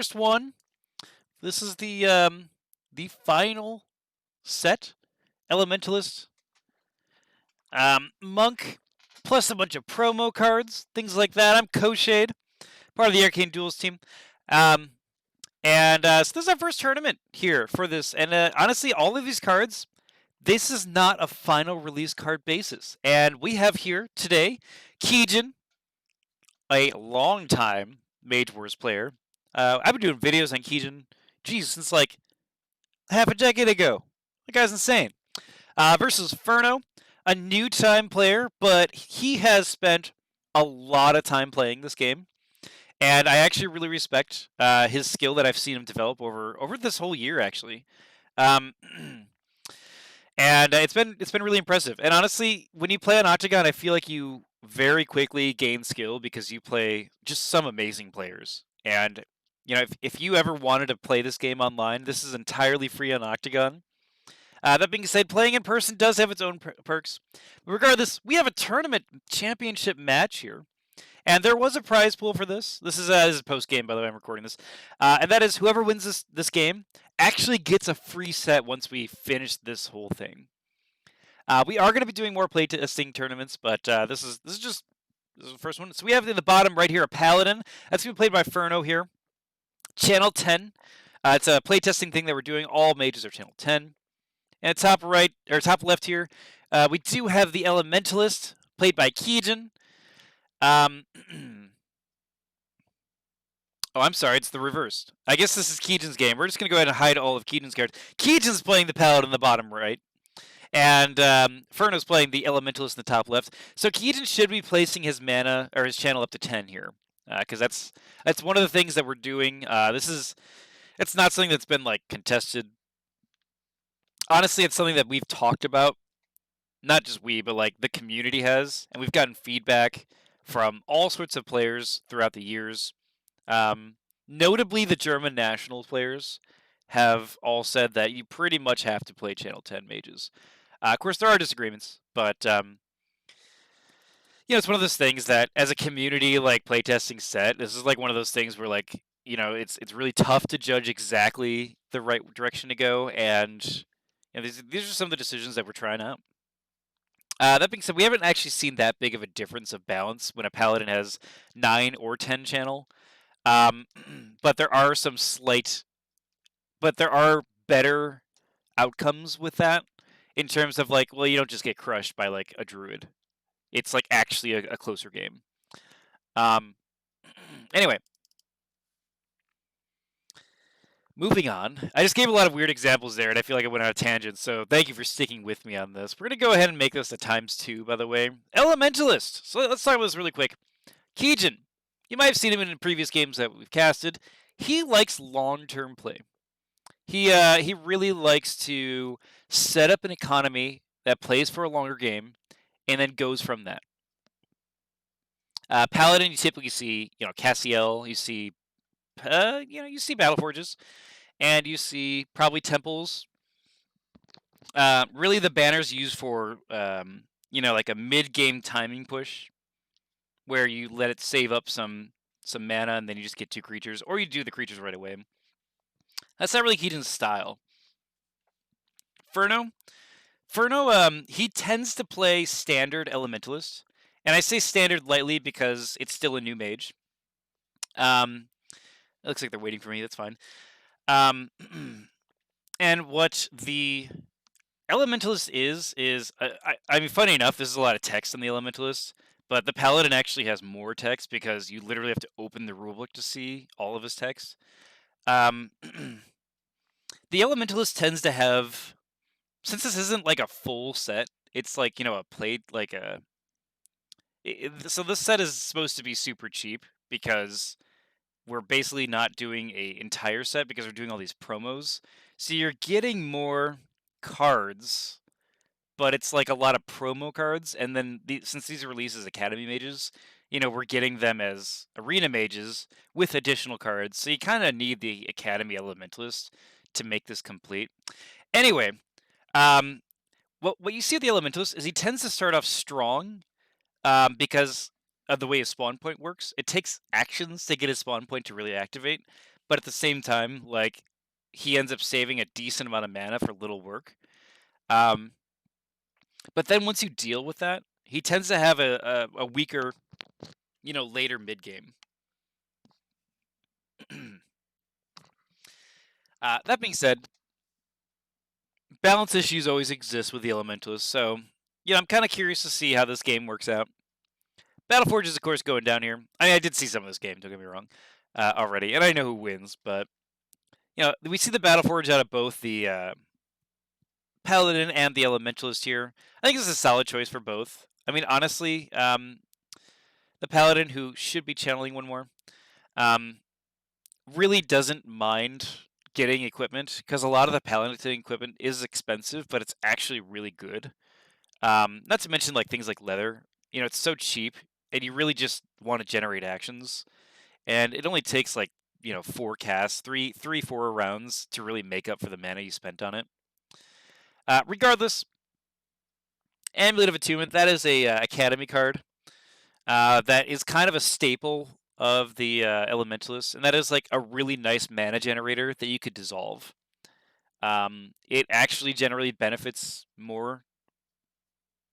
first one. This is the final set. Elementalist, Monk, plus a bunch of promo cards, things like that. I'm Coshade, part of the Arcane Duels team. Um, so this is our first tournament here for this. And honestly, all of these cards, this is not a final release card basis. And we have here today Keejchen, a long-time Mage Wars player. I've been doing videos on Keejchen, geez, since like half a decade ago. The guy's insane. Versus Furno, a new time player, but he has spent a lot of time playing this game. And I actually really respect his skill that I've seen him develop over this whole year, actually. Um, and it's been really impressive. And honestly, when you play on Octagon, I feel like you very quickly gain skill because you play just some amazing players. And you know, if you ever wanted to play this game online, this is entirely free on Octagon. That being said, playing in person does have its own perks. But regardless, we have a tournament championship match here. And there was a prize pool for this. This is a post game, by the way. I'm recording this, and that is whoever wins this game actually gets a free set once we finish this whole thing. We are going to be doing more playtesting tournaments, but this is the first one. So we have in the bottom right here a Paladin. That's being played by Furno here. Channel 10. It's a playtesting thing that we're doing. All mages are channel 10. And top right or top left here, we do have the Elementalist played by Keejchen. Oh, I'm sorry, it's the reversed. I guess this is Keejchen's game. We're just going to go ahead and hide all of Keejchen's cards. Keejchen's playing the Paladin in the bottom right. And Furno's playing the Elementalist in the top left. So Keejchen should be placing his mana, or his channel up to 10 here. Because that's one of the things that we're doing. It's not something that's been, like, contested. Honestly, it's something that we've talked about. Not just we, but, like, the community has. And we've gotten feedback from all sorts of players throughout the years. Notably, the German national players have all said that you pretty much have to play Channel 10 mages. Of course, there are disagreements, but you know, it's one of those things that, as a community, like playtesting set, this is like one of those things where, like, you know, it's really tough to judge exactly the right direction to go, and you know, these are some of the decisions that we're trying out. That being said, we haven't actually seen that big of a difference of balance when a Paladin has 9 or 10 channel. But there are there are better outcomes with that in terms of, like, well, you don't just get crushed by, like, a druid. It's, like, actually a closer game. Anyway. Moving on. I just gave a lot of weird examples there, and I feel like I went on a tangent, so thank you for sticking with me on this. We're going to go ahead and make this a ×2, by the way. Elementalist! So let's talk about this really quick. Keejchen. You might have seen him in previous games that we've casted. He likes long-term play. He really likes to set up an economy that plays for a longer game, and then goes from that. Paladin, you typically see, you know, Cassiel, you see, you see Battle Forges, and you see probably temples. Really, the banner's used for, you know, like a mid-game timing push, where you let it save up some mana, and then you just get 2 creatures, or you do the creatures right away. That's not really Keejchen's style. Furno, he tends to play standard Elementalist, and I say standard lightly because it's still a new mage. It looks like they're waiting for me. That's fine. And what the Elementalist is I mean, funny enough, this is a lot of text on the Elementalist, but the Paladin actually has more text because you literally have to open the rulebook to see all of his text. The Elementalist tends to have, since this isn't like a full set, it's like, you know, a plate, like a... so this set is supposed to be super cheap because we're basically not doing a entire set because we're doing all these promos. So you're getting more cards, but it's like a lot of promo cards. And then since these are released as Academy Mages, you know, we're getting them as Arena Mages with additional cards. So you kind of need the Academy Elementalist to make this complete. Anyway, what you see with the Elementalist is he tends to start off strong because of the way his spawn point works. It takes actions to get his spawn point to really activate, but at the same time, like, he ends up saving a decent amount of mana for little work. But then once you deal with that, he tends to have a weaker, later mid game. That being said, balance issues always exist with the Elementalist, so I'm kind of curious to see how this game works out. Battleforge is, of course, going down here. I did see some of this game, don't get me wrong, already, and I know who wins, but we see the Battleforge out of both the Paladin and the Elementalist here. I think this is a solid choice for both. I mean, honestly, the Paladin, who should be channeling one more, really doesn't mind getting equipment, because a lot of the Paladin equipment is expensive, but it's actually really good. Not to mention like things like leather. It's so cheap, and you really just want to generate actions, and it only takes like 4 casts, 4 rounds to really make up for the mana you spent on it. Regardless, Amulet of Attunement, that is a Academy card that is kind of a staple of the Elementalist, and that is like a really nice mana generator that you could dissolve. It actually generally benefits more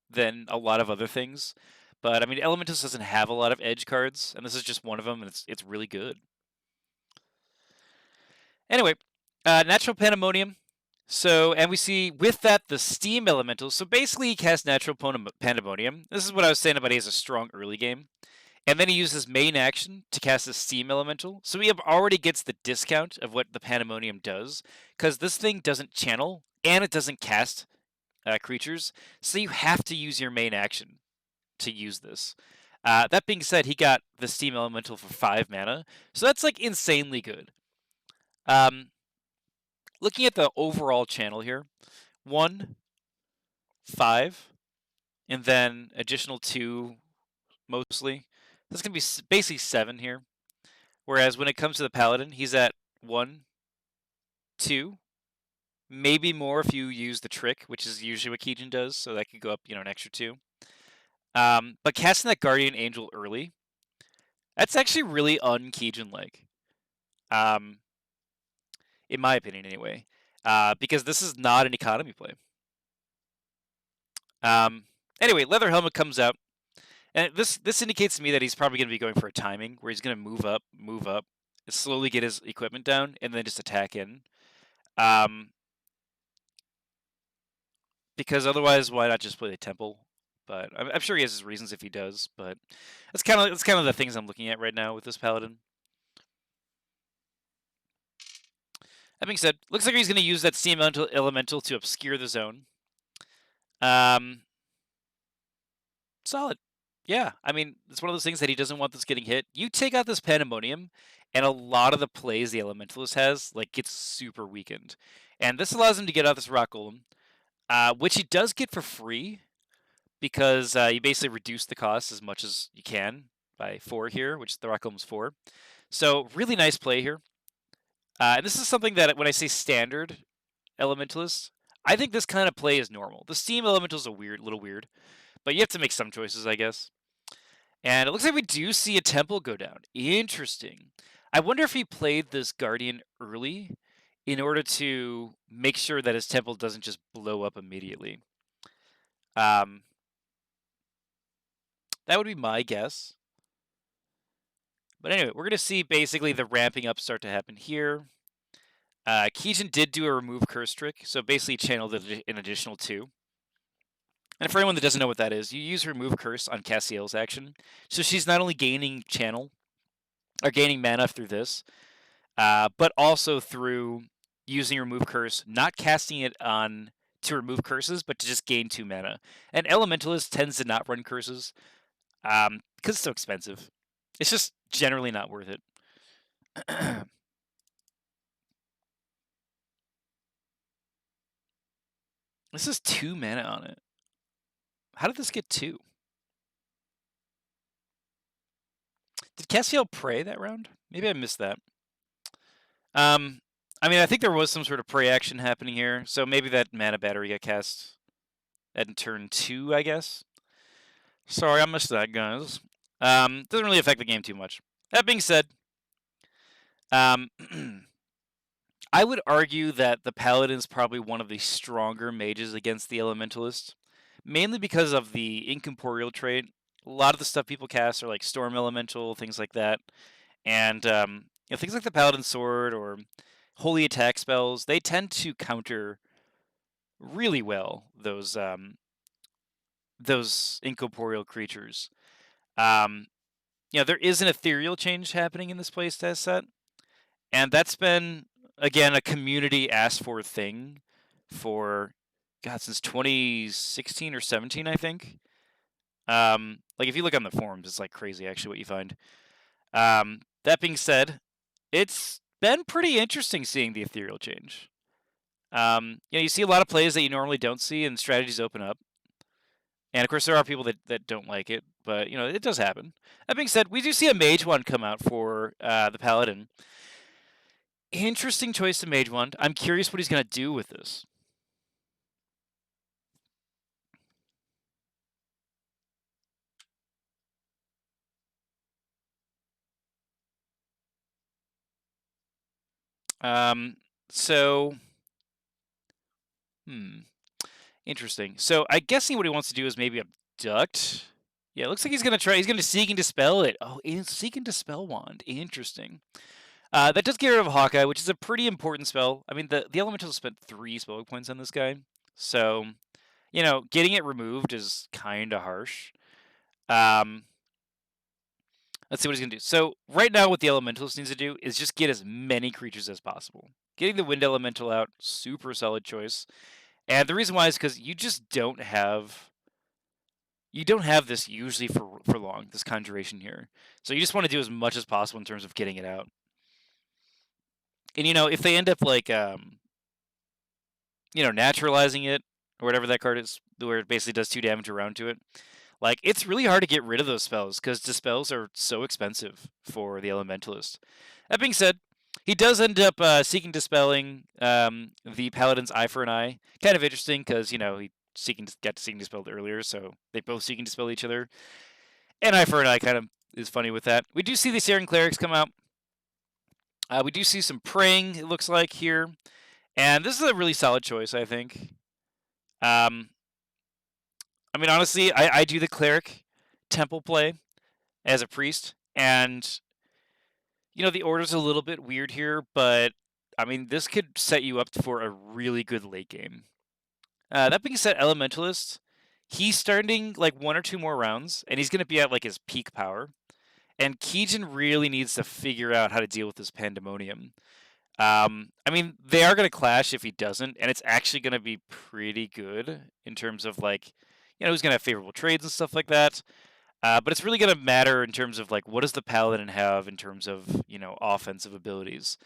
than a lot of other things, but I mean, Elementalist doesn't have a lot of edge cards, and this is just one of them, and it's really good. Anyway, Natural Pandemonium. So, and we see with that the Steam Elemental. So basically, he casts Natural Pandemonium. This is what I was saying about he has a strong early game. And then he uses main action to cast the Steam Elemental. So he already gets the discount of what the Pandemonium does, because this thing doesn't channel, and it doesn't cast creatures. So you have to use your main action to use this. That being said, he got the Steam Elemental for 5 mana. So that's like insanely good. Looking at the overall channel here, 1, 5, and then additional 2 mostly. That's going to be basically 7 here. Whereas when it comes to the Paladin, he's at 1, 2, maybe more if you use the trick, which is usually what Keejchen does, so that could go up, an extra 2. But casting that Guardian Angel early, that's actually really un-Keejchen-like. In my opinion, anyway. Because this is not an economy play. Anyway, Leather Helmet comes out. And this indicates to me that he's probably going to be going for a timing, where he's going to move up, and slowly get his equipment down, and then just attack in. Because otherwise, why not just play the Temple? But I'm sure he has his reasons if he does. But that's kind of the things I'm looking at right now with this Paladin. That being said, looks like he's going to use that Steam Elemental to obscure the zone. Solid. Yeah, I mean, it's one of those things that he doesn't want this getting hit. You take out this Pandemonium, and a lot of the plays the Elementalist has, like, gets super weakened. And this allows him to get out this Rock Golem, which he does get for free, because you basically reduce the cost as much as you can by 4 here, which the Rock Golem's 4. So, really nice play here. And this is something that, when I say standard Elementalist, I think this kind of play is normal. The Steam Elemental is little weird, but you have to make some choices, I guess. And it looks like we do see a Temple go down. Interesting. I wonder if he played this Guardian early in order to make sure that his Temple doesn't just blow up immediately. That would be my guess. But anyway, we're going to see basically the ramping up start to happen here. Keejchen did do a remove curse trick, so basically channeled an additional 2. And for anyone that doesn't know what that is, you use remove curse on Cassiel's action. So she's not only gaining channel, or gaining mana through this, but also through using remove curse, not casting it on to remove curses, but to just gain 2 mana. And Elementalist tends to not run curses, because it's so expensive. It's just generally not worth it. This is 2 mana on it. How did this get 2? Did Cassiel pray that round? Maybe I missed that. I mean, I think there was some sort of pray action happening here, so maybe that mana battery got cast at turn 2, I guess. Sorry, I missed that, guys. Doesn't really affect the game too much. That being said, Um, I would argue that the Paladin is probably one of the stronger mages against the Elementalist, mainly because of the incorporeal trait. A lot of the stuff people cast are like Storm Elemental, things like that, and things like the Paladin Sword or Holy Attack spells. They tend to counter really well those incorporeal creatures. Um, there is an ethereal change happening in this playtest set, and that's been again a community asked for thing for God since 2016 or 17, I think. Like if you look on the forums, it's like crazy actually what you find. That being said, it's been pretty interesting seeing the ethereal change. You see a lot of plays that you normally don't see, and strategies open up. And of course, there are people that don't like it, but it does happen. That being said, we do see a mage one come out for the paladin. Interesting choice to mage one. I'm curious what he's gonna do with this. So, interesting. So I guessing what he wants to do is maybe abduct. Yeah, it looks like he's gonna try. He's gonna seek and dispel it. Oh, it's seek and dispel wand. Interesting. That does get rid of Hawkeye, which is a pretty important spell. I mean, the elemental spent 3 spell points on this guy, so getting it removed is kind of harsh. Um, let's see what he's gonna do. So right now, what the elementalist needs to do is just get as many creatures as possible. Getting the wind elemental out, super solid choice. And the reason why is because you don't have this usually for long, this conjuration here. So you just want to do as much as possible in terms of getting it out. And if they end up like naturalizing it or whatever that card is, where it basically does 2 damage around to it, like it's really hard to get rid of those spells because dispels are so expensive for the elementalist. That being said, he does end up seeking dispelling the paladin's eye for an eye. Kind of interesting because he got to seeking dispelled earlier, so they both seeking dispel each other. And eye for an eye kind of is funny with that. We do see the Searing Clerics come out. We do see some praying, it looks like, here. And this is a really solid choice, I think. I mean, honestly, I do the cleric temple play as a priest, and the order's a little bit weird here, but I mean, this could set you up for a really good late game. That being said, Elementalist, he's starting like 1 or 2 more rounds, and he's going to be at like his peak power. And Keejchen really needs to figure out how to deal with this pandemonium. I mean, they are going to clash if he doesn't, and it's actually going to be pretty good in terms of like, who's going to have favorable trades and stuff like that. But it's really going to matter in terms of like, what does the paladin have in terms of offensive abilities?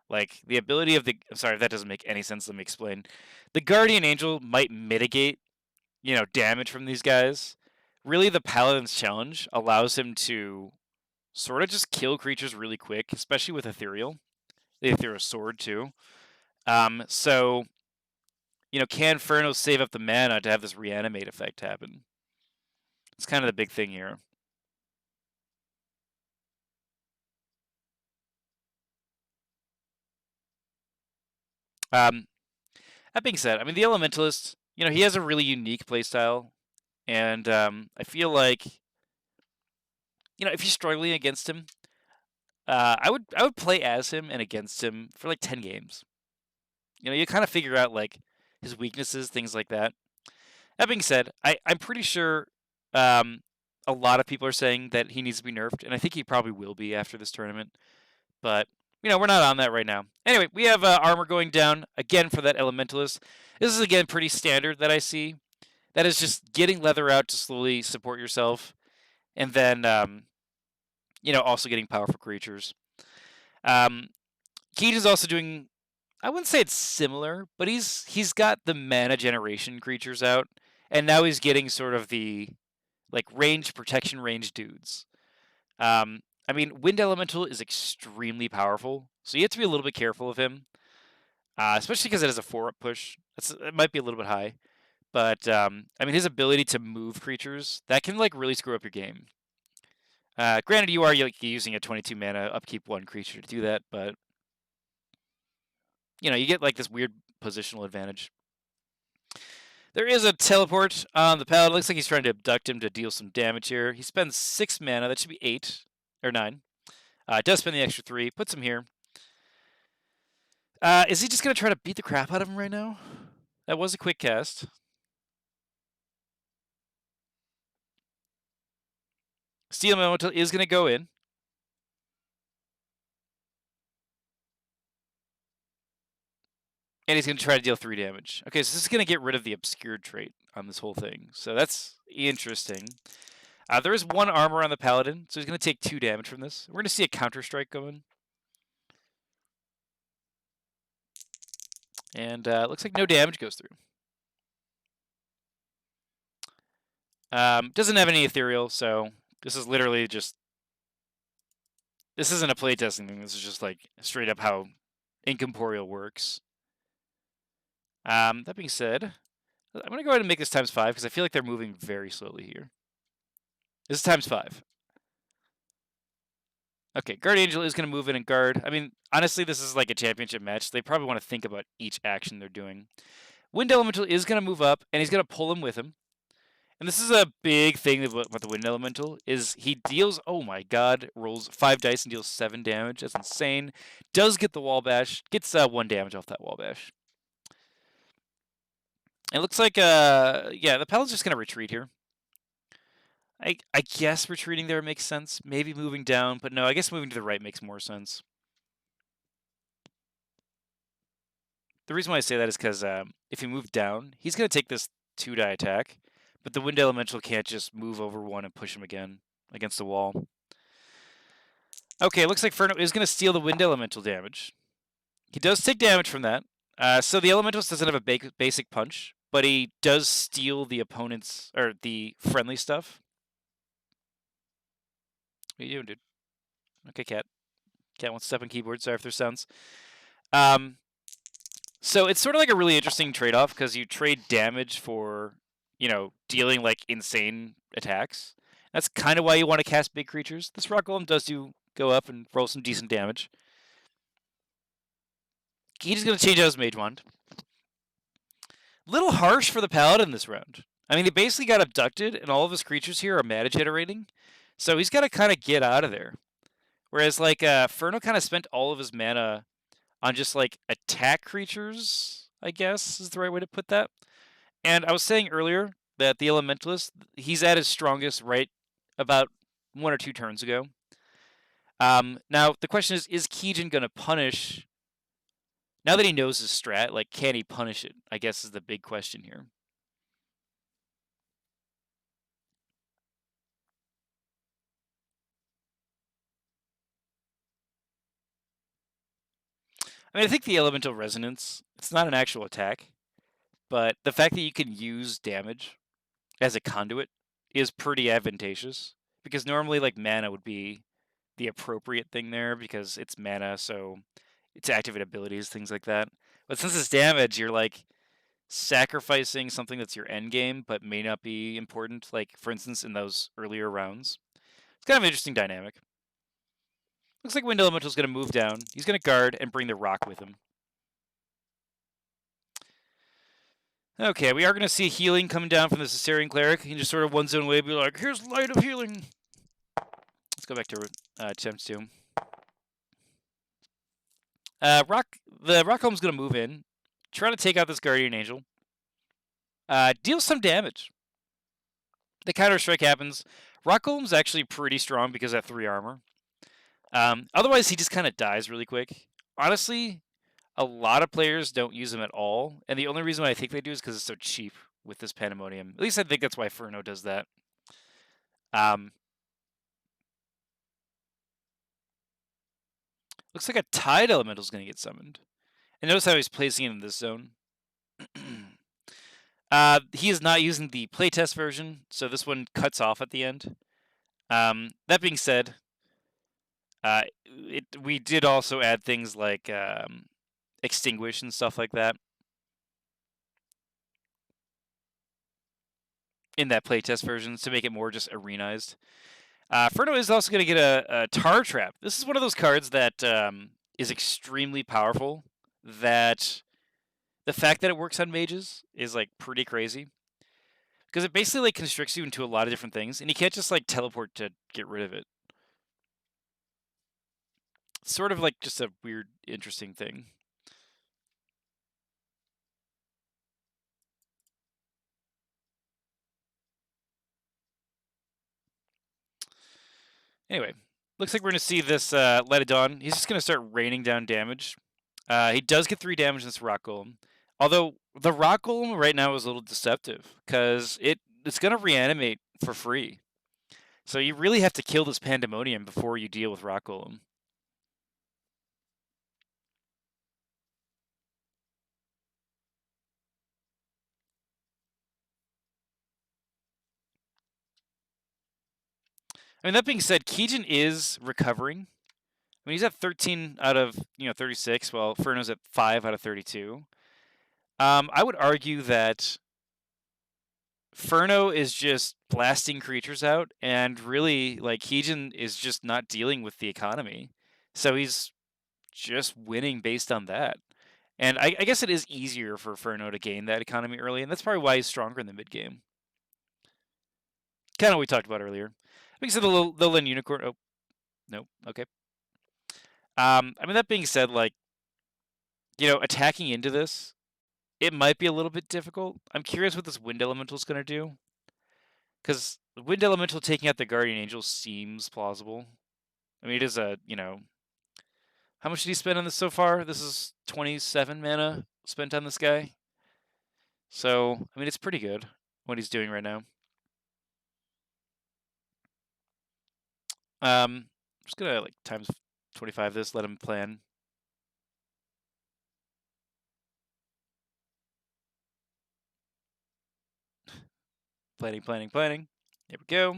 Like the ability of I'm sorry if that doesn't make any sense. Let me explain. The guardian angel might mitigate damage from these guys. Really, the paladin's challenge allows him to sort of just kill creatures really quick, especially with ethereal. The ethereal sword too. So can Furno save up the mana to have this reanimate effect happen? It's kind of the big thing here. That being said, I mean the Elementalist, he has a really unique playstyle, and I feel like if you're struggling against him, I would play as him and against him for like 10 games. You kind of figure out like his weaknesses, things like that. That being said, I'm pretty sure a lot of people are saying that he needs to be nerfed, and I think he probably will be after this tournament. But we're not on that right now. Anyway, we have armor going down again for that Elementalist. This is again pretty standard that I see. That is just getting leather out to slowly support yourself, and then also getting powerful creatures. Keejchen is also doing. I wouldn't say it's similar, but he's got the mana generation creatures out, and now he's getting sort of the like range protection range dudes. I mean, Wind Elemental is extremely powerful, so you have to be a little bit careful of him, especially because it has a 4-up push. It might be a little bit high, but I mean, his ability to move creatures that can like really screw up your game. Granted, you are using a 22 mana upkeep 1 creature to do that, but you know, you get like this weird positional advantage. There is a teleport on the Paladin. Looks like he's trying to abduct him to deal some damage here. He spends 6 mana. That should be 8 or 9. Does spend the extra 3. Puts him here. Is he just going to try to beat the crap out of him right now? That was a quick cast. Steel Elemental is going to go in. And he's going to try to deal 3 damage. Okay, so this is going to get rid of the obscured trait on this whole thing. So that's interesting. There is 1 armor on the Paladin, so he's going to take 2 damage from this. We're going to see a counter strike go in. And looks like no damage goes through. Doesn't have any ethereal, so this is literally just... This isn't a playtesting thing. This is just like straight up how Incorporeal works. That being said, I'm going to go ahead and make this times 5 because I feel like they're moving very slowly here. This is times 5. Okay, Guard Angel is going to move in and guard. I mean, honestly, this is like a championship match. They probably want to think about each action they're doing. Wind Elemental is going to move up, and he's going to pull him with him. And this is a big thing about the Wind Elemental, is he deals, oh my god, rolls 5 dice and deals 7 damage. That's insane. Does get the Wall Bash. Gets 1 damage off that Wall Bash. It looks like, yeah, the Paladin's just going to retreat here. I guess retreating there makes sense. Maybe moving down, but no, I guess moving to the right makes more sense. The reason why I say that is because if you move down, he's going to take this 2-die attack, but the Wind Elemental can't just move over 1 and push him again against the wall. Okay, looks like Furno is going to steal the Wind Elemental damage. He does take damage from that. So the Elementalist doesn't have a basic punch, but he does steal the opponent's, or the friendly stuff. What are you doing, dude? Okay, cat. Cat wants to step on keyboard. Sorry if there's sounds. So it's sort of like a really interesting trade-off because you trade damage for, you know, dealing like insane attacks. That's kind of why you want to cast big creatures. This Rock Golem does go up and roll some decent damage. He's going to change out his Mage Wand. Little harsh for the Paladin this round. I mean, they basically got abducted, and all of his creatures here are mana generating. So he's got to kind of get out of there. Whereas, like, Furno kind of spent all of his mana on just, like, attack creatures, I guess is the right way to put that. And I was saying earlier that the Elementalist, he's at his strongest right about 1 or 2 turns ago. Now, the question is Keejchen going to punish... Now that he knows his strat, like, can he punish it? I guess is the big question here. I mean, I think the Elemental Resonance, it's not an actual attack, but the fact that you can use damage as a conduit is pretty advantageous, because normally, like, mana would be the appropriate thing there, because it's mana, so it's activate abilities, things like that. But since it's damage, you're, like, sacrificing something that's your end game, but may not be important, like, for instance, in those earlier rounds. It's kind of an interesting dynamic. Looks like Wind Elemental's going to move down. He's going to guard and bring the rock with him. Okay, we are going to see healing coming down from the Caesarean Cleric. He can just sort of one zone away, be like, here's light of healing. Let's go back to Attempts 2. The Rock Golem's going to move in, try to take out this Guardian Angel. Deal some damage. The counter strike happens. Rock Golem's actually pretty strong because of that 3 armor. Otherwise, he just kind of dies really quick. Honestly, a lot of players don't use him at all, and the only reason why I think they do is because it's so cheap with this Pandemonium. At least I think that's why Furno does that. Looks like a Tide Elemental is going to get summoned. And notice how he's placing it in this zone. He is not using the playtest version, so this one cuts off at the end. That being said, we did also add things like Extinguish and stuff like that in that playtest version to make it more just arenaized. Furno is also going to get a Tar Trap. This is one of those cards that is extremely powerful. That the fact that it works on mages is like pretty crazy. Because it basically like constricts you into a lot of different things, and you can't just like teleport to get rid of it. It's sort of like just a weird, interesting thing. Anyway, looks like we're going to see this Let It Dawn. He's just going to start raining down damage. He does get 3 damage in this Rock Golem. Although, the Rock Golem right now is a little deceptive, because it's going to reanimate for free. So you really have to kill this Pandemonium before you deal with Rock Golem. I mean, that being said, Keejchen is recovering. I mean, he's at 13 out of 36, while Furno's at 5 out of 32. I would argue that Furno is just blasting creatures out, and really, like, Keejchen is just not dealing with the economy. So he's just winning based on that. And I guess it is easier for Furno to gain that economy early, and that's probably why he's stronger in the mid game. Kind of what we talked about earlier. I think so. The Lin Unicorn. Oh, no. Okay. I mean, that being said, like, attacking into this, it might be a little bit difficult. I'm curious what this Wind Elemental is going to do. Because the Wind Elemental taking out the Guardian Angel seems plausible. I mean, it is a, how much did he spend on this so far? This is 27 mana spent on this guy. So, I mean, it's pretty good what he's doing right now. I'm just going to, like, times 25 this, let him plan. Planning. There we go.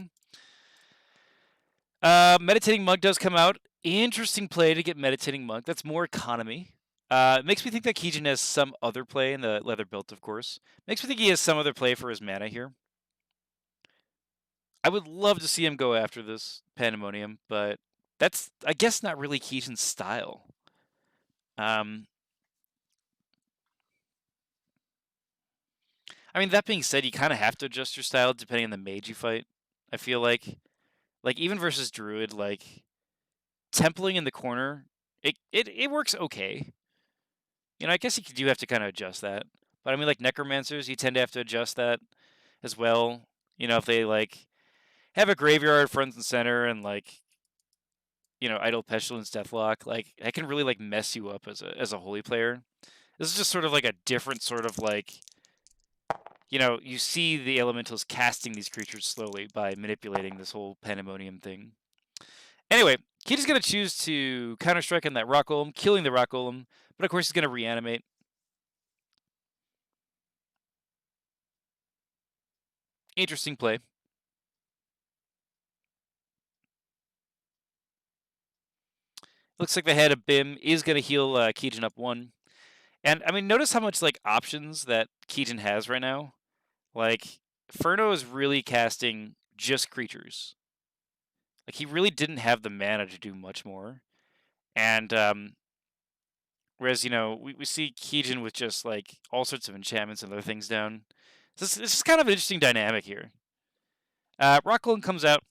Meditating Monk does come out. Interesting play to get Meditating Monk. That's more economy. It makes me think that Keejchen has some other play in the leather built, of course. Makes me think he has some other play for his mana here. I would love to see him go after this Pandemonium, but that's, I guess, not really Keejchen's style. I mean, that being said, you kind of have to adjust your style depending on the mage you fight. I feel like even versus Druid, like, templing in the corner, it works okay. I guess you do have to kind of adjust that. But I mean, like, Necromancers, you tend to have to adjust that as well. If they, like, have a graveyard front and center and, like, Idle Pestilence, Deathlock, like, that can really, like, mess you up as a holy player. This is just sort of like a different sort of, like, you see the elementals casting these creatures slowly by manipulating this whole Pandemonium thing. Anyway, Keejchen's going to choose to counter-strike on that Rock Golem, killing the Rock Golem, but of course he's going to reanimate. Interesting play. Looks like the head of Bim is going to heal Keejchen up 1. And, I mean, notice how much, like, options that Keejchen has right now. Like, Furno is really casting just creatures. Like, he really didn't have the mana to do much more. And, whereas, we see Keejchen with just, like, all sorts of enchantments and other things down. This is kind of an interesting dynamic here. Rock Golem comes out.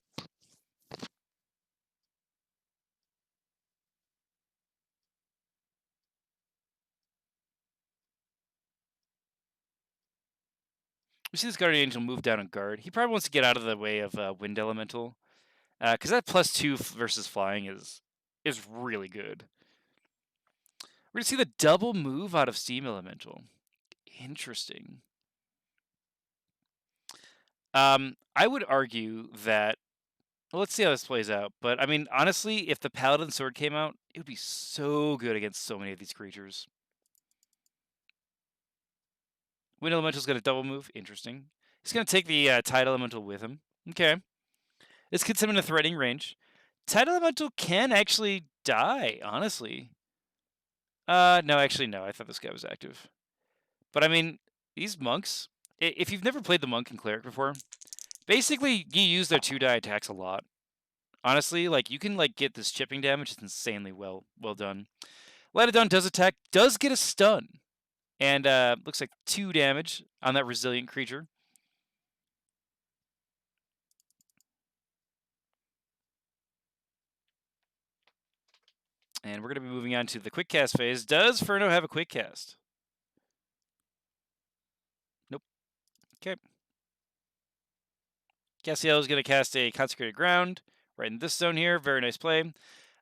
We see this Guardian Angel move down and guard. He probably wants to get out of the way of Wind Elemental. Because that +2 versus flying is really good. We're going to see the double move out of Steam Elemental. Interesting. I would argue that... Well, let's see how this plays out. But, I mean, honestly, if the Paladin Sword came out, it would be so good against so many of these creatures. Wind Elemental's got a double move. Interesting. He's going to take the Tide Elemental with him. Okay. This gets him in a threatening range. Tide Elemental can actually die, honestly. No, actually, no. I thought this guy was active. But, I mean, these monks, if you've never played the Monk and Cleric before, basically, you use their 2-die attacks a lot. Honestly, like, you can, like, get this chipping damage. It's insanely well done. Letadon does attack, does get a stun. And looks like 2 damage on that resilient creature. And we're going to be moving on to the quick cast phase. Does Furno have a quick cast? Nope. Okay. Cassiel is going to cast a Consecrated Ground right in this zone here. Very nice play.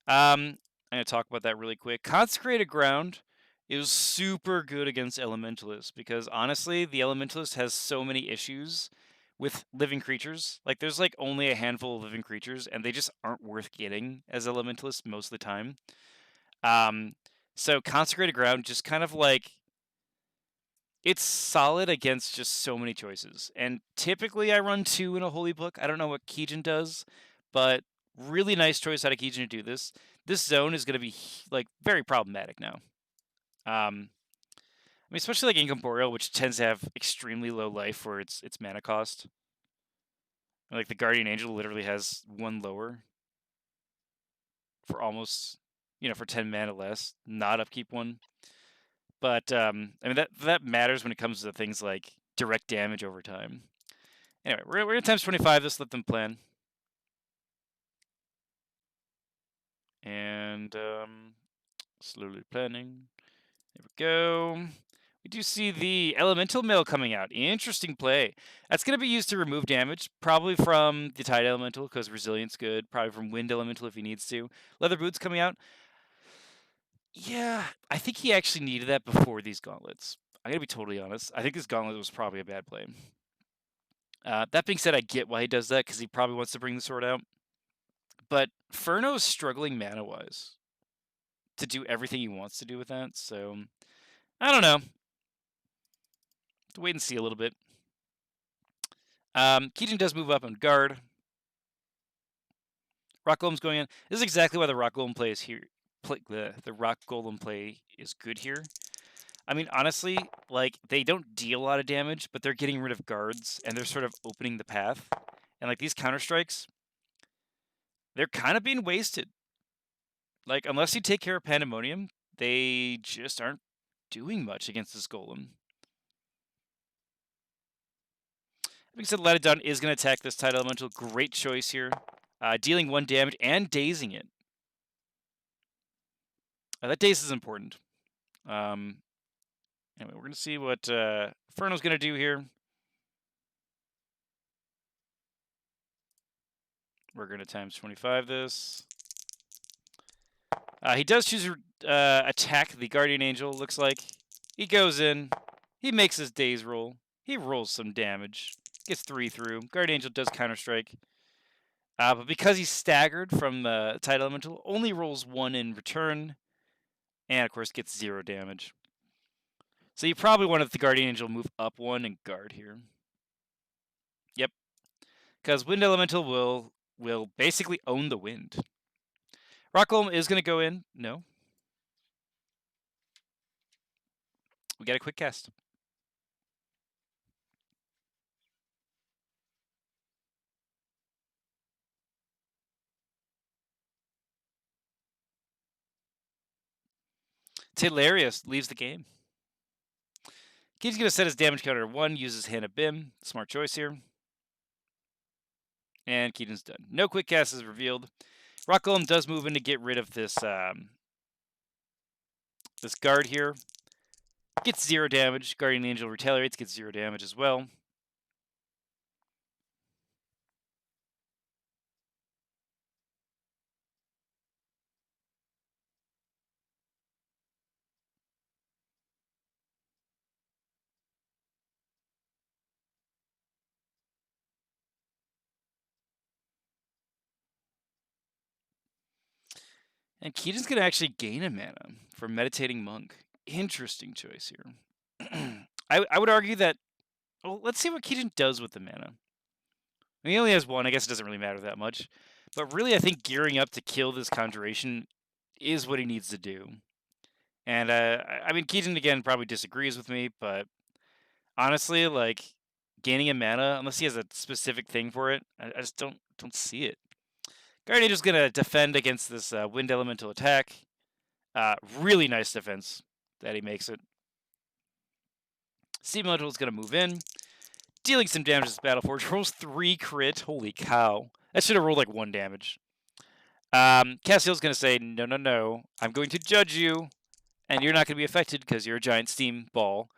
I'm going to talk about that really quick. Consecrated Ground is super good against Elementalist because honestly, the Elementalist has so many issues with living creatures. Like, there's like only a handful of living creatures, and they just aren't worth getting as Elementalist most of the time. So Consecrated Ground just kind of like, it's solid against just so many choices. And typically I run 2 in a Holy Book. I don't know what Keejchen does, but really nice choice out of Keejchen to do this. This zone is going to be like very problematic now. I mean, especially like Incorporeal, which tends to have extremely low life for its mana cost. Like the Guardian Angel literally has 1 lower for almost, for 10 mana less, not upkeep 1. But I mean, that matters when it comes to things like direct damage over time. Anyway, we're gonna times 25 this, let them plan. And slowly planning. There we go. We do see the Elemental Mill coming out. Interesting play. That's going to be used to remove damage, probably from the Tide Elemental, because Resilience good. Probably from Wind Elemental if he needs to. Leather Boots coming out. Yeah, I think he actually needed that before these gauntlets. I'm going to be totally honest. I think this gauntlet was probably a bad play. That being said, I get why he does that, because he probably wants to bring the sword out. But Furno's struggling mana-wise to do everything he wants to do with that, so I don't know. Wait and see a little bit. Keejchen does move up on guard. Rock Golem's going in. This is exactly why the Rock Golem play is here. The Rock Golem play is good here. I mean, honestly, like, they don't deal a lot of damage, but they're getting rid of guards, and they're sort of opening the path. And, like, these counter-strikes, they're kind of being wasted. Like, unless you take care of Pandemonium, they just aren't doing much against this Golem. Like I said, Letadon is going to attack this Tide Elemental. Great choice here. Dealing 1 damage and dazing it. That daze is important. Anyway, we're going to see what Furno's going to do here. We're going to times 25 this. He does choose to attack the Guardian Angel, looks like. He goes in. He makes his daze roll. He rolls some damage. Gets 3 through. Guardian Angel does counter-strike. But because he's staggered from the Tide Elemental, only rolls 1 in return. And, of course, gets 0 damage. So you probably wanted the Guardian Angel move up 1 and guard here. Yep. Because Wind Elemental will basically own the wind. Rock Golem is going to go in. No. We got a quick cast. Hilarious leaves the game. Keejchen's going to set his damage counter to 1, uses Hand of Bim. Smart choice here. And Keejchen's done. No quick cast is revealed. Rock Golem does move in to get rid of this this guard here. Gets 0 damage. Guardian Angel retaliates, gets 0 damage as well. And Keejchen's going to actually gain a mana from Meditating Monk. Interesting choice here. I would argue that... Well, let's see what Keejchen does with the mana. I mean, he only has 1. I guess it doesn't really matter that much. But really, I think gearing up to kill this Conjuration is what he needs to do. And, I mean, Keejchen, again, probably disagrees with me, but honestly, like, gaining a mana, unless he has a specific thing for it, I just don't see it. Guardian Angel's going to defend against this Wind Elemental attack. Really nice defense that he makes it. Steam Elemental is going to move in, dealing some damage to this Battleforge. Rolls 3 crit. Holy cow. That should have rolled like 1 damage. Castiel's going to say, no, no, no. I'm going to judge you, and you're not going to be affected because you're a giant steam ball.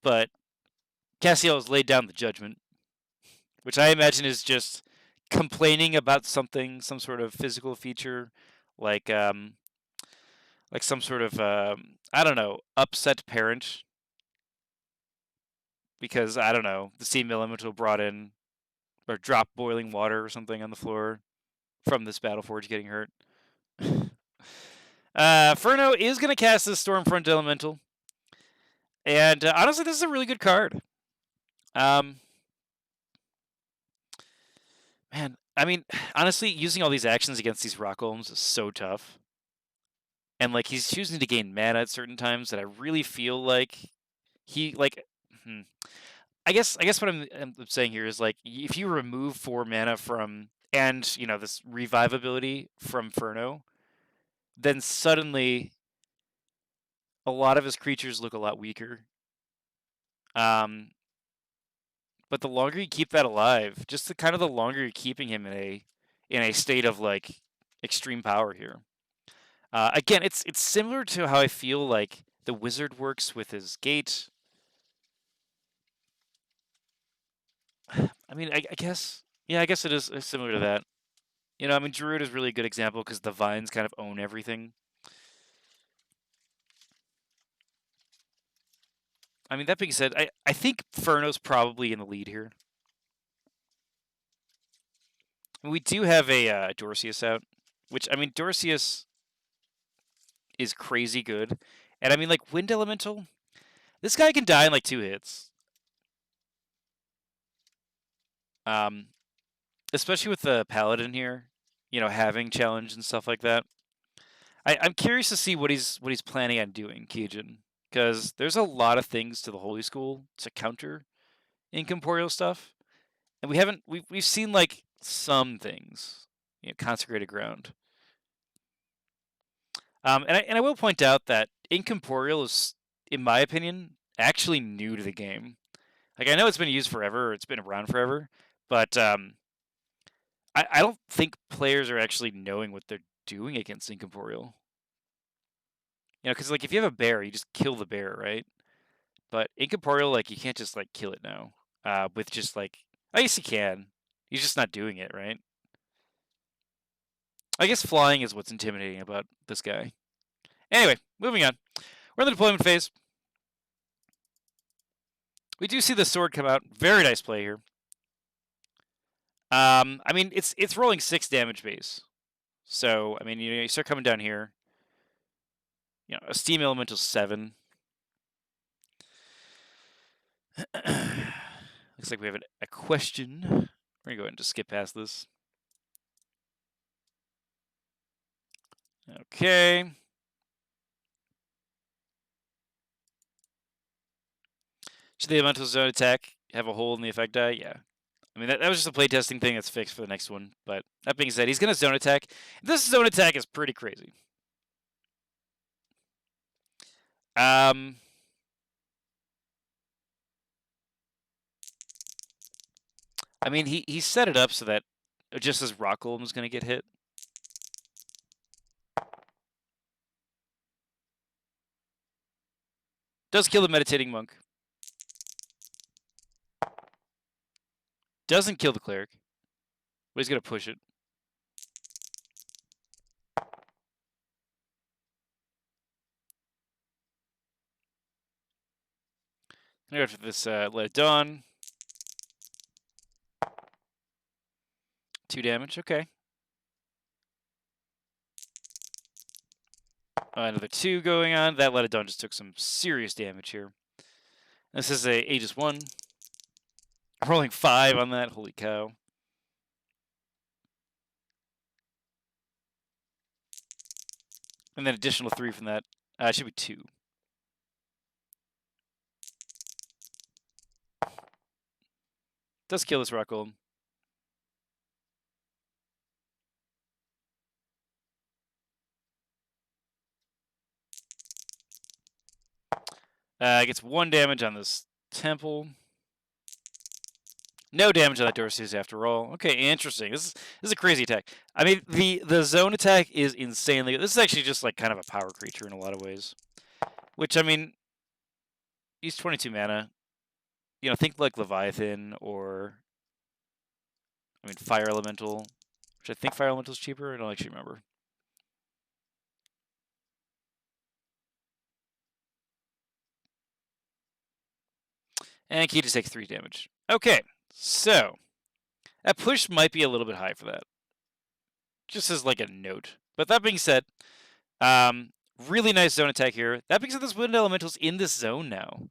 But Castiel has laid down the judgment, which I imagine is just complaining about something, some sort of physical feature, like some sort of I don't know, upset parent, because I don't know, the steam elemental brought in or dropped boiling water or something on the floor from this Battleforge getting hurt. Furno is going to cast this Stormfront Elemental, and honestly, this is a really good card. Man, I mean, honestly, using all these actions against these rock golems is so tough. And like he's choosing to gain mana at certain times that I really feel like he like. I guess what I'm saying here is like if you remove 4 mana from and you know this revive ability from Furno, then suddenly a lot of his creatures look a lot weaker. But the longer you keep that alive, just the kind of the longer you're keeping him in a state of like extreme power here. Again, it's similar to how I feel like the wizard works with his gate. I mean, I guess, yeah, I guess it is similar to that. You know, I mean, Druid is really a good example because the vines kind of own everything. I mean, that being said, I think Furno's probably in the lead here. We do have a Dorceus out, which, I mean, Dorceus is crazy good. And I mean, like, Wind Elemental, this guy can die in like 2 hits. Especially with the Paladin here, you know, having challenge and stuff like that. I'm curious to see what he's planning on doing, Keejchen, because there's a lot of things to the Holy School to counter incorporeal stuff, and we've seen like some things, you know, consecrated ground. And I will point out that incorporeal is, in my opinion, actually new to the game. Like I know it's been used forever, or it's been around forever, but I don't think players are actually knowing what they're doing against incorporeal. You know, because like if you have a bear, you just kill the bear, right? But incorporeal, like you can't just like kill it now. With just like, I guess you can. He's just not doing it, right? I guess flying is what's intimidating about this guy. Anyway, moving on. We're in the deployment phase. We do see the sword come out. Very nice play here. I mean, it's rolling 6 damage base. So, I mean, you know, you start coming down here. You know, a steam elemental 7. Looks like we have a question. We're going to go ahead and just skip past this. Okay. Should the elemental zone attack have a hole in the effect die? Yeah. I mean, that was just a playtesting thing that's fixed for the next one. But that being said, he's going to zone attack. This zone attack is pretty crazy. I mean, he set it up so that just as rock golem was going to get hit. Does kill the meditating monk. Doesn't kill the cleric. But he's going to push it. I'm going to go for this Let It Dawn. 2 damage, okay. Another 2 going on. That Let It Dawn just took some serious damage here. This is a Aegis 1. Rolling 5 on that. Holy cow. And then additional 3 from that. It should be 2. Does kill this rock golem. Gets 1 damage on this temple. No damage on that Dorsey's after all. Okay, interesting. This is a crazy attack. I mean, the zone attack is insanely good. This is actually just like kind of a power creature in a lot of ways. Which, I mean, he's 22 mana. You know, think like Leviathan or, I mean, Fire Elemental. Which I think Fire Elemental is cheaper. I don't actually remember. And Keejchen takes 3 damage. Okay, so that push might be a little bit high for that. Just as like a note. But that being said, really nice zone attack here. That being said, this Wind Elemental's in this zone now.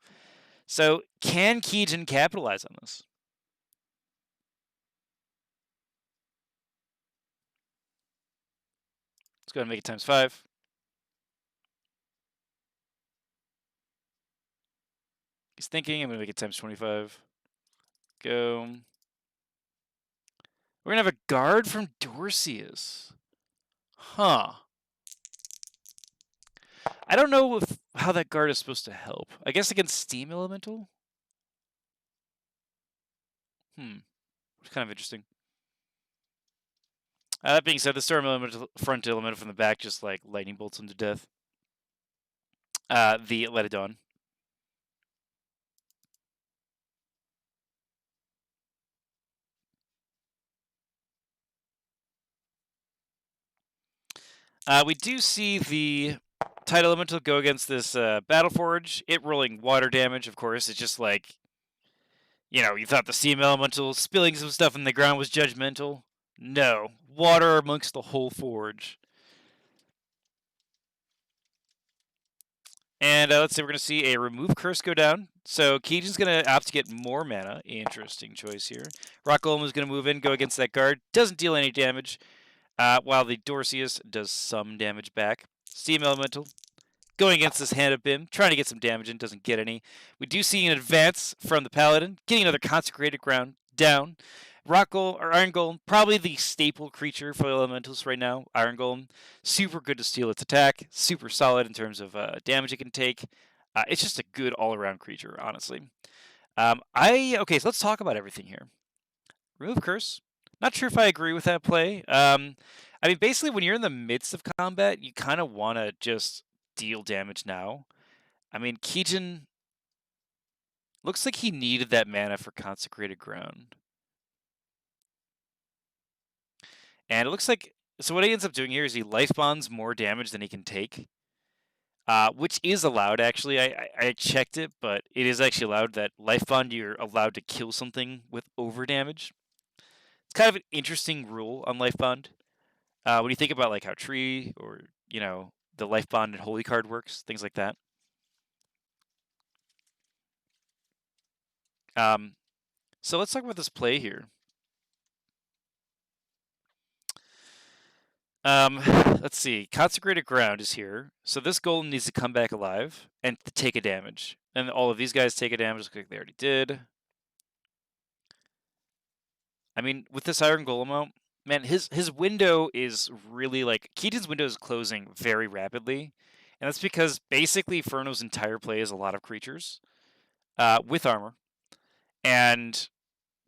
So can Keejchen capitalize on this? Let's go ahead and make it times 5. He's thinking. I'm going to make it times 25. Go. We're going to have a guard from Dorseus. Huh. I don't know how that guard is supposed to help. I guess against Steam Elemental? It's kind of interesting. That being said, the Storm Elemental, front elemental from the back just like lightning bolts him to death. The Let It Dawn. We do see the Tide Elemental go against this Battle Forge. It rolling water damage, of course. It's just like, you know, you thought the Steam Elemental spilling some stuff in the ground was judgmental. No. Water amongst the whole forge. And let's say we're going to see a Remove Curse go down. So Keejchen's going to opt to get more mana. Interesting choice here. Rock Golem is going to move in, go against that guard. Doesn't deal any damage. While the Dorseus does some damage back. Steam Elemental going against this Hand of Bim, trying to get some damage in, doesn't get any. We do see an advance from the Paladin, getting another Consecrated Ground down. Rock Golem, or Iron Golem, probably the staple creature for the Elementals right now. Iron Golem, super good to steal its attack, super solid in terms of damage it can take. It's just a good all-around creature, honestly. Okay, so let's talk about everything here. Remove Curse. Not sure if I agree with that play. I mean, basically, when you're in the midst of combat, you kind of want to just deal damage now. I mean, Keejchen looks like he needed that mana for Consecrated Ground. And it looks like, so what he ends up doing here is he life bonds more damage than he can take. Which is allowed, actually. I checked it, but it is actually allowed that life bond, you're allowed to kill something with over damage. It's kind of an interesting rule on life bond. When you think about like how Tree or, you know, the life bond and holy card works, things like that. So let's talk about this play here. Let's see. Consecrated Ground is here. So this golem needs to come back alive and take a damage. And all of these guys take a damage like they already did. I mean, with this Iron Golem out, man, his window is really like Keejchen's window is closing very rapidly. And that's because basically Furno's entire play is a lot of creatures with armor. And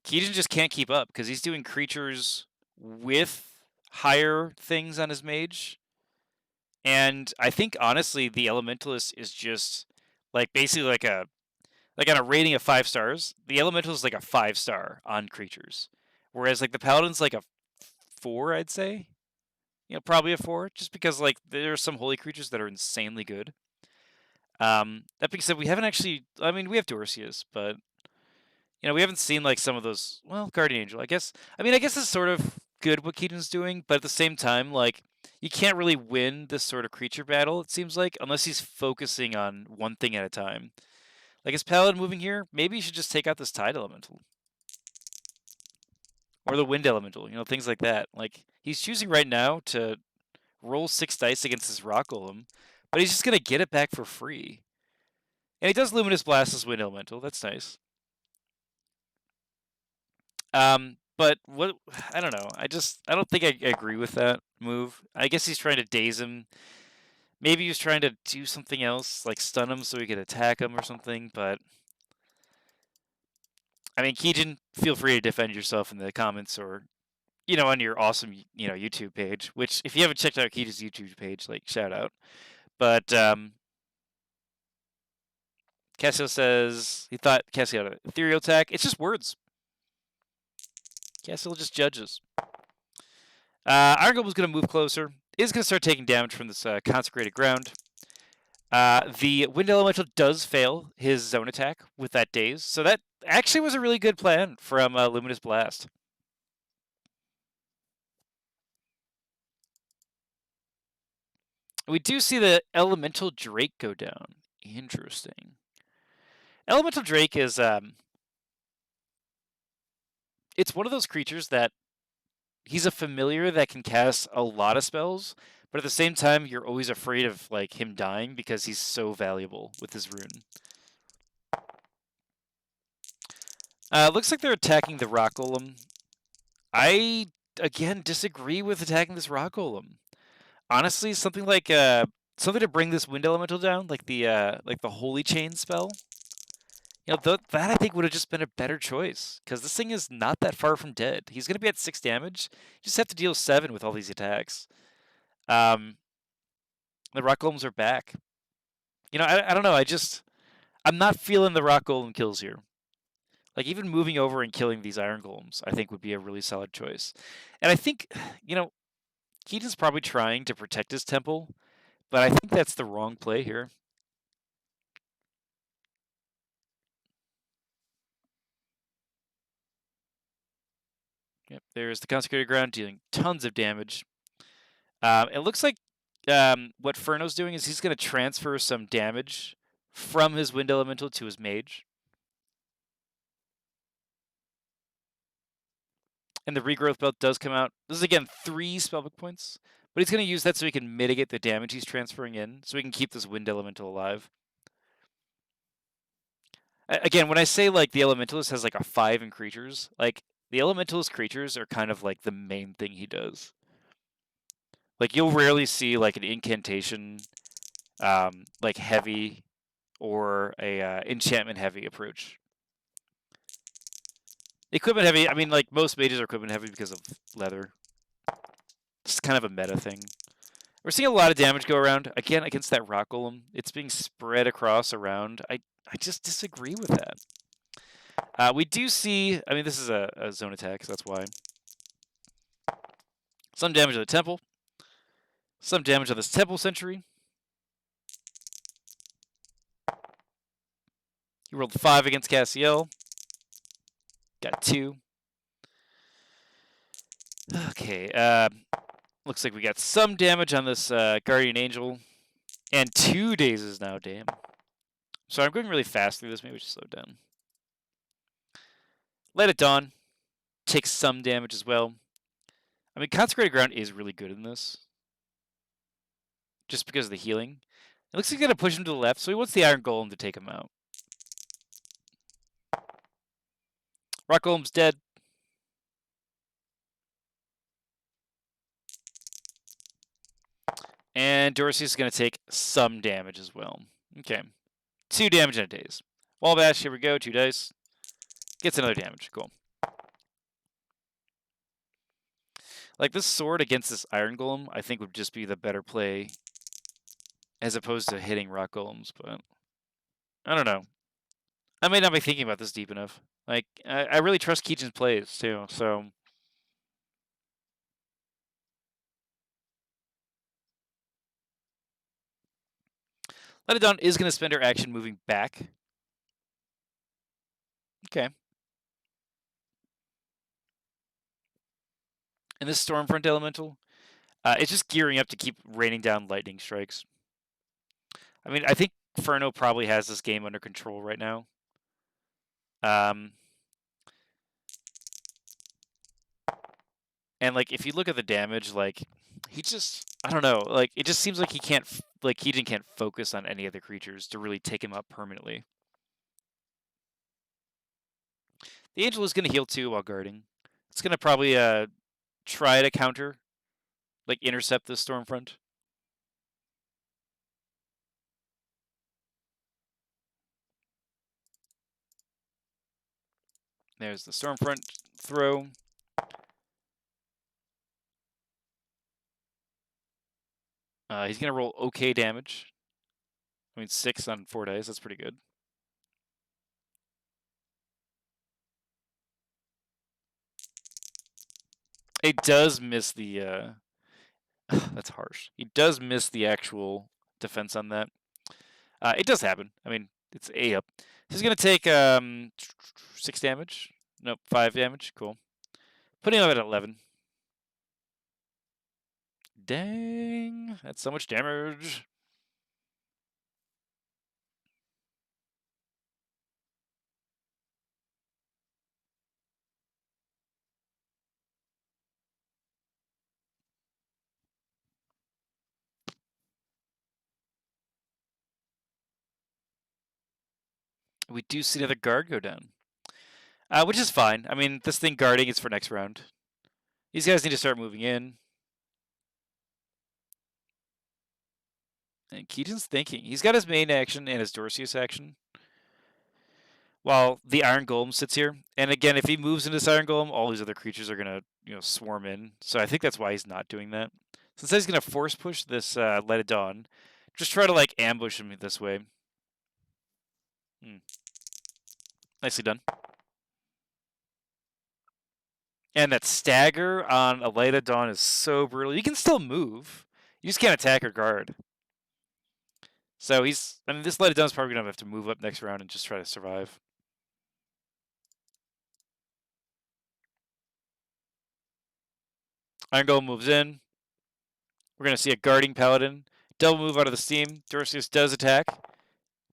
Keejchen just can't keep up because he's doing creatures with higher things on his mage. And I think honestly the Elementalist is just like basically like on a rating of 5 stars, the Elemental is like a 5-star on creatures. Whereas like the Paladin's like a 4, I'd say. You know, probably a 4, just because like there are some holy creatures that are insanely good. That being said, we haven't actually, I mean, we have Dorseus, but you know, we haven't seen like some of those, well, Guardian Angel, I guess. I mean, I guess it's sort of good what Keejchen's doing, but at the same time, like, you can't really win this sort of creature battle, it seems like, unless he's focusing on one thing at a time. Like, is Paladin moving here? Maybe you should just take out this Tide Elemental. Or the Wind Elemental, you know, things like that. Like, he's choosing right now to roll 6 dice against this Rock Golem, but he's just going to get it back for free. And he does Luminous Blast this Wind Elemental, that's nice. But what, I don't know. I don't think I agree with that move. I guess he's trying to daze him. Maybe he was trying to do something else, like stun him so he could attack him or something, but... I mean, Keejchen, feel free to defend yourself in the comments or, on your awesome, YouTube page, which, if you haven't checked out Keejchen's YouTube page, like, shout out. But, Cassio says he thought Cassio had an ethereal attack. It's just words. Cassio just judges. Iron Golem's going to move closer. Is going to start taking damage from this consecrated ground. The Wind Elemental does fail his zone attack with that daze, so that actually was a really good plan from Luminous Blast. We do see the Elemental Drake go down. Interesting. Elemental Drake is it's one of those creatures that he's a familiar that can cast a lot of spells, but at the same time, you're always afraid of like him dying because he's so valuable with his rune. Looks like they're attacking the Rock Golem. I again disagree with attacking this Rock Golem. Honestly, something like something to bring this Wind Elemental down, like the Holy Chain spell. That I think would have just been a better choice, because this thing is not that far from dead. He's going to be at 6 damage. You just have to deal 7 with all these attacks. The Rock Golems are back. I don't know. I'm not feeling the Rock Golem kills here. Like, even moving over and killing these Iron Golems, I think would be a really solid choice. And I think, Keejchen's probably trying to protect his temple, but I think that's the wrong play here. Yep, there's the Consecrated Ground dealing tons of damage. It looks like what Furno's doing is he's going to transfer some damage from his Wind Elemental to his Mage. And the Regrowth Belt does come out. This is, again, 3 spellbook points. But he's going to use that so he can mitigate the damage he's transferring in, so he can keep this Wind Elemental alive. Again, when I say, like, the Elementalist has, like, a 5 in creatures, like, the Elementalist creatures are kind of, like, the main thing he does. Like, you'll rarely see, like, an incantation, like, heavy or a enchantment heavy approach. Equipment heavy, I mean, like, most mages are equipment heavy because of leather. It's kind of a meta thing. We're seeing a lot of damage go around. Again, against that Rock Golem. It's being spread across around. I just disagree with that. We do see, I mean, this is a zone attack, so that's why. Some damage to the temple. Some damage on this temple sentry. He rolled 5 against Cassiel. Got 2. Okay, looks like we got some damage on this Guardian Angel. And 2 dazes now, damn. Sorry, I'm going really fast through this. Maybe we should slow down. Let It Dawn. Takes some damage as well. I mean, Consecrated Ground is really good in this. Just because of the healing. It looks like he's going to push him to the left, so he wants the Iron Golem to take him out. Rock Golem's dead. And Dorsey's going to take some damage as well. Okay. 2 damage in a daze. Wallbash, here we go. 2 dice. Gets another damage. Cool. Like, this sword against this Iron Golem, I think would just be the better play as opposed to hitting Rock Golems, but I don't know. I may not be thinking about this deep enough. Like, I really trust Keejchen's plays, too, so... Let It Dawn is going to spend her action moving back. Okay. And this Stormfront Elemental, it's just gearing up to keep raining down lightning strikes. I mean, I think Furno probably has this game under control right now. And, like, if you look at the damage, like, he just, I don't know, like, it just seems like he can't, like, Keejchen can't focus on any other creatures to really take him up permanently. The Angel is going to heal too while guarding. It's going to probably try to counter, like, intercept this Stormfront. There's the Stormfront throw. He's going to roll okay damage. I mean, 6 on 4 dice. That's pretty good. It does miss the... that's harsh. He does miss the actual defense on that. It does happen. I mean, it's A up. He's going to take 6 damage. Nope, 5 damage. Cool. Putting him at 11. Dang. That's so much damage. We do see another guard go down. Which is fine. I mean, this thing guarding is for next round. These guys need to start moving in. And Keejchen's thinking. He's got his main action and his Dorcius action. While the Iron Golem sits here. And again, if he moves into this Iron Golem, all these other creatures are going to swarm in. So I think that's why he's not doing that. So instead he's going to force push this Light of Dawn. Just try to ambush him this way. Nicely done. And that stagger on a Light of Dawn is so brutal. You can still move. You just can't attack or guard. So this Light of Dawn is probably going to have to move up next round and just try to survive. Iron Golem moves in. We're going to see a guarding Paladin. Double move out of the steam. Dorcius does attack.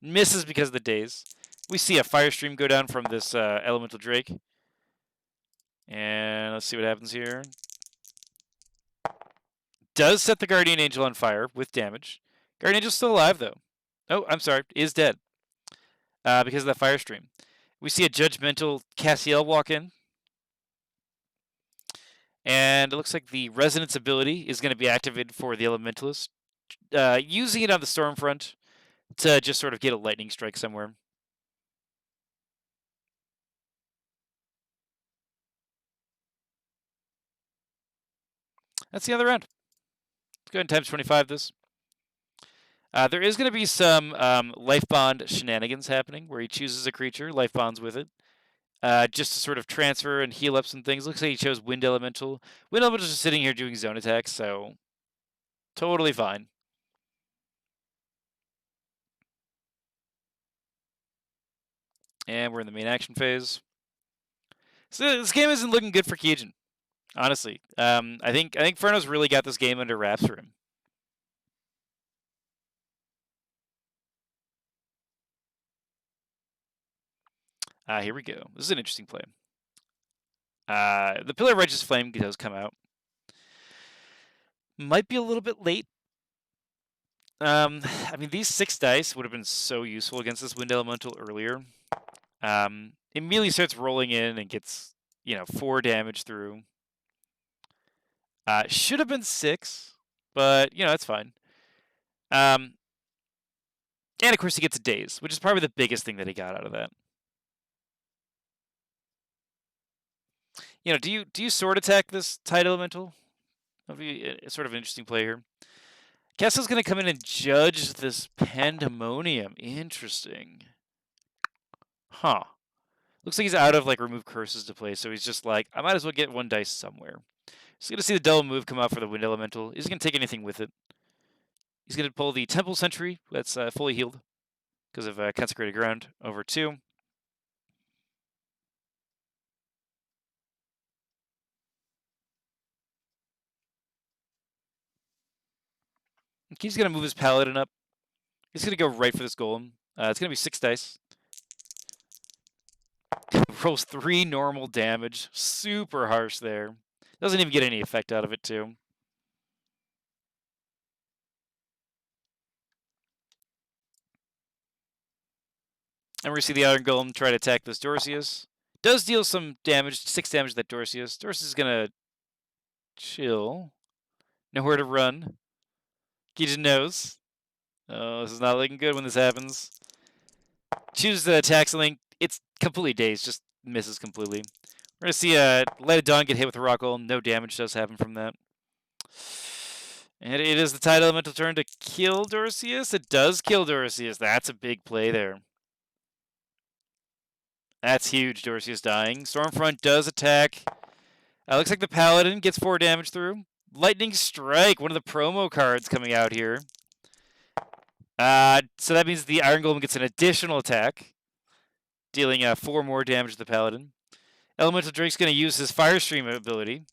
Misses because of the daze. We see a Fire Stream go down from this Elemental Drake. And let's see what happens here. Does set the Guardian Angel on fire with damage. Guardian Angel's still alive, though. Oh, I'm sorry. Is dead. Because of that Fire Stream. We see a Judgmental Cassiel walk in. And it looks like the Resonance ability is going to be activated for the Elementalist. Using it on the Stormfront to just sort of get a lightning strike somewhere. That's the other round. Let's go ahead and times 25 this. There is going to be some life bond shenanigans happening where he chooses a creature, life bonds with it, just to sort of transfer and heal up some things. Looks like he chose Wind Elemental. Wind Elemental is just sitting here doing zone attacks, so totally fine. And we're in the main action phase. So this game isn't looking good for Keejchen, honestly. I think Furno's really got this game under wraps for him. Here we go. This is an interesting play. The Pillar of Righteous Flame does come out. Might be a little bit late. I mean, these 6 dice would have been so useful against this Wind Elemental earlier. Immediately starts rolling in and gets, 4 damage through. Should have been 6, but, it's fine. And of course he gets a daze, which is probably the biggest thing that he got out of that. Do you sword attack this Tide Elemental? That'll be a sort of an interesting play here. Kessel's going to come in and judge this Pandemonium. Interesting. Huh. Looks like he's out of remove curses to play, so he's just I might as well get 1 dice somewhere. He's going to see the double move come out for the Wind Elemental. He's going to take anything with it. He's going to pull the Temple Sentry that's fully healed because of Consecrated Ground over 2. He's going to move his Paladin up. He's going to go right for this Golem. It's going to be 6 dice. Rolls 3 normal damage. Super harsh there. Doesn't even get any effect out of it, too. And we see the Iron Golem try to attack this Dorcius. Does deal some damage, 6 damage to that Dorcius. Dorcius is going to chill. Nowhere to run. Keejchen knows. Oh, this is not looking good when this happens. Chooses to attack something. It's completely dazed. Just misses completely. We're going to see a Light of Dawn get hit with a rock golem. No damage does happen from that. And it is the Tide Elemental turn to kill Dorceus. It does kill Dorceus. That's a big play there. That's huge. Dorceus dying. Stormfront does attack. Looks like the Paladin gets 4 damage through. Lightning Strike, one of the promo cards coming out here. So that means the Iron Golem gets an additional attack, dealing 4 more damage to the Paladin. Elemental Drake's going to use his Fire Stream ability.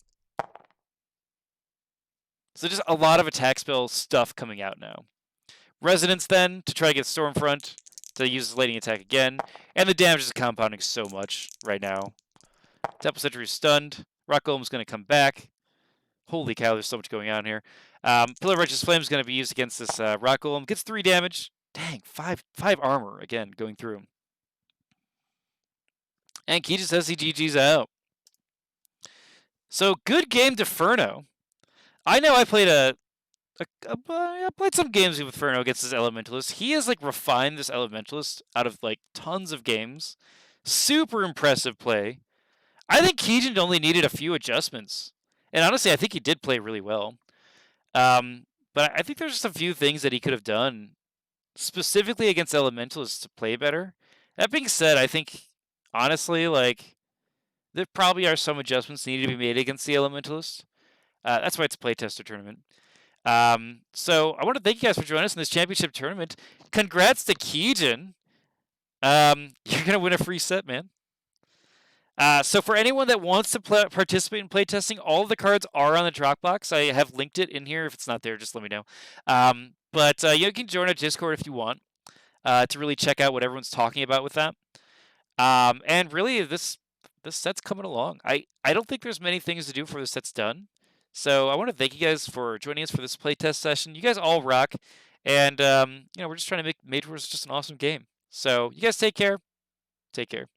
So just a lot of attack spell stuff coming out now. Resonance then, to try to get Stormfront to use his lightning attack again. And the damage is compounding so much right now. Temple Sentry is stunned. Rock Golem's going to come back. Holy cow, there's so much going on here. Pillar of Righteous Flame is going to be used against this Rock Golem. Gets 3 damage. Dang, 5 armor again going through. And Keejchen says he GG's out. So good game to Furno. I know I played I played some games with Furno against this Elementalist. He has like refined this Elementalist out of like tons of games. Super impressive play. I think Keejchen only needed a few adjustments. And honestly, I think he did play really well. But I think there's just a few things that he could have done specifically against Elementalists to play better. That being said, I think, honestly, like, there probably are some adjustments needed to be made against the Elementalists. That's why it's a playtester tournament. So I want to thank you guys for joining us in this championship tournament. Congrats to Keejchen. You're going to win a free set, man. So for anyone that wants to participate in playtesting, all of the cards are on the Dropbox. I have linked it in here. If it's not there, just let me know. But you can join our Discord if you want to really check out what everyone's talking about with that. And really, this set's coming along. I don't think there's many things to do before the set's done. So I want to thank you guys for joining us for this playtest session. You guys all rock. And, we're just trying to make Mage Wars just an awesome game. So you guys take care. Take care.